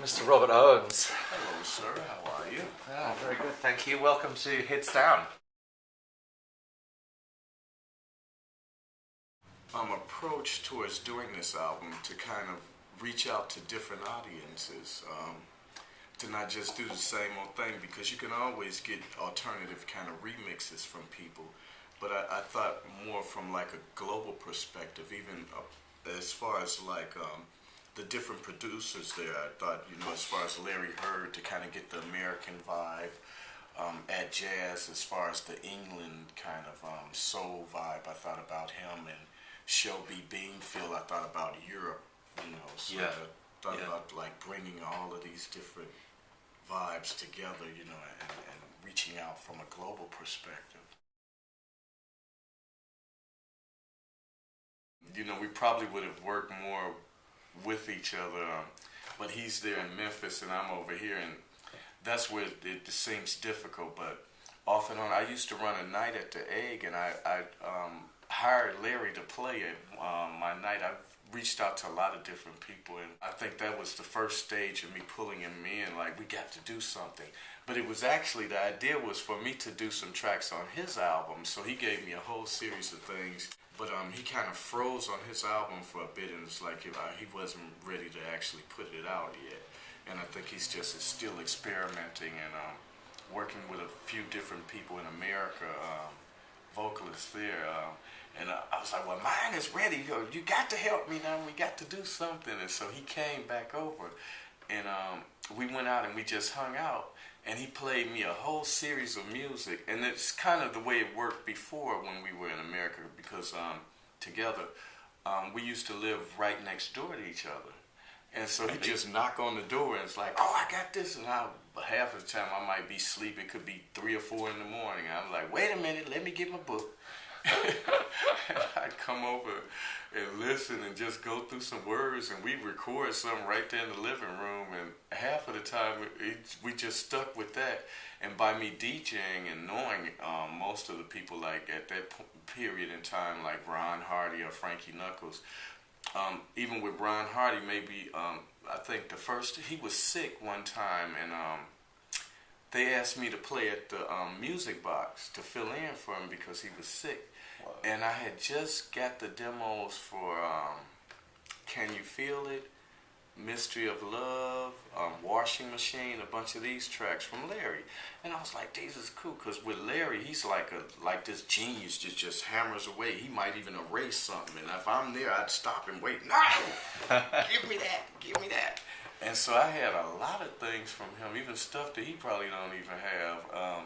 Mr. Robert Owens. Hello, sir. How are you? Very good, thank you. Welcome to Heads Down. Approach towards doing this album to kind of reach out to different audiences, to not just do the same old thing, because you can always get alternative kind of remixes from people. But I thought more from like a global perspective, even as far as like the different producers there. I thought, as far as Larry Heard, to kind of get the American vibe, at jazz, as far as the England kind of soul vibe, I thought about him, and Shelby Beanfield, I thought about Europe, so Yeah. I thought about like bringing all of these different vibes together, and reaching out from a global perspective. We probably would have worked more with each other, but he's there in Memphis and I'm over here, and that's where it seems difficult. But off and on, I used to run a night at the Egg, and I hired Larry to play it my night. I reached out to a lot of different people, and I think that was the first stage of me pulling him in, like, we got to do something. But it was actually, the idea was for me to do some tracks on his album, so he gave me a whole series of things. But he kind of froze on his album for a bit, and it's like he wasn't ready to actually put it out yet. And I think he's just still experimenting and working with a few different people in America, vocalists there. And I was like, well, mine is ready. You got to help me now. We got to do something. And so he came back over, and we went out and we just hung out. And he played me a whole series of music. And it's kind of the way it worked before when we were in America, because together we used to live right next door to each other. And so he just knock on the door and it's like, oh, I got this. And half of the time I might be sleeping. It could be 3 or 4 in the morning. I'm like, wait a minute, let me get my book. And I'd come over and listen and just go through some words, and we'd record something right there in the living room, and half of the time we just stuck with that. And by me DJing and knowing most of the people, like at that period in time, like Ron Hardy or Frankie Knuckles, even with Ron Hardy, maybe I think he was sick one time, and they asked me to play at the music box to fill in for him because he was sick. Wow. And I had just got the demos for Can You Feel It, Mystery of Love, Washing Machine, a bunch of these tracks from Larry. And I was like, this is cool, because with Larry, he's like this genius that just hammers away. He might even erase something, and if I'm there, I'd stop and wait. No! Give me that. And so I had a lot of things from him, even stuff that he probably don't even have.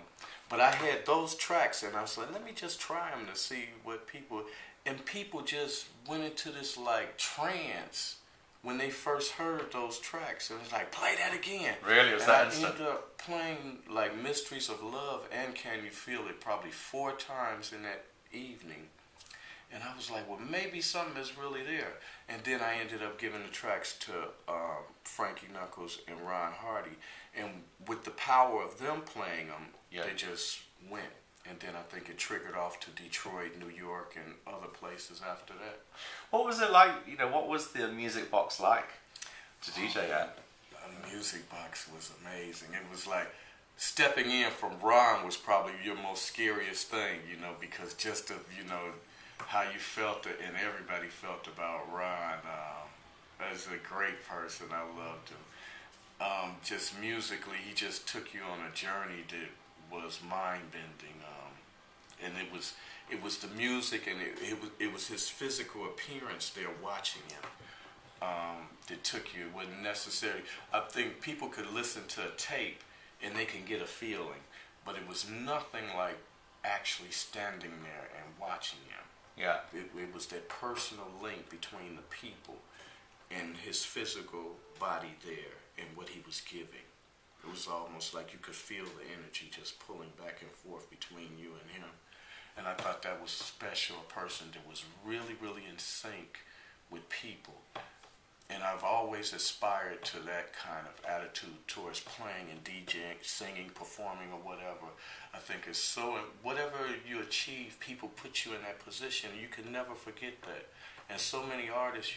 But I had those tracks, and I was like, let me just try them to see what people just went into this like trance when they first heard those tracks. And it was like, play that again. Really? Was that instant? I ended up playing like Mysteries of Love and Can You Feel It probably 4 times in that evening. And I was like, well, maybe something is really there. And then I ended up giving the tracks to Frankie Knuckles and Ron Hardy. And with the power of them playing them, they just went. And then I think it triggered off to Detroit, New York, and other places after that. What was it like? What was the music box like to DJ at? The music box was amazing. It was like stepping in from Ron was probably your most scariest thing, because just of, how you felt it, and everybody felt about Ron. As a great person, I loved him. Just musically, he just took you on a journey that was mind-bending. And it was the music, and it was his physical appearance there watching him that took you. It wasn't necessarily. I think people could listen to a tape and they can get a feeling, but it was nothing like actually standing there and watching him. Yeah. It was that personal link between the people and his physical body there and what he was giving. It was almost like you could feel the energy just pulling back and forth between you and him. And I thought that was special, a person that was really, really in sync with people. And I've always aspired to that kind of attitude towards playing and DJing, singing, performing, or whatever. I think it's so, whatever you achieve, people put you in that position. You can never forget that. And so many artists,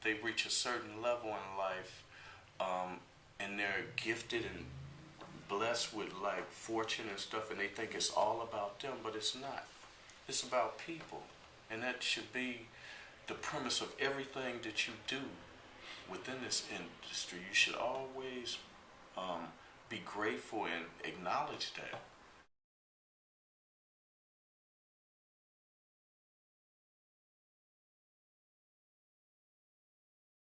they reach a certain level in life, and they're gifted and blessed with like fortune and stuff, and they think it's all about them, but it's not. It's about people, and that should be the premise of everything that you do within this industry. You should always be grateful and acknowledge that.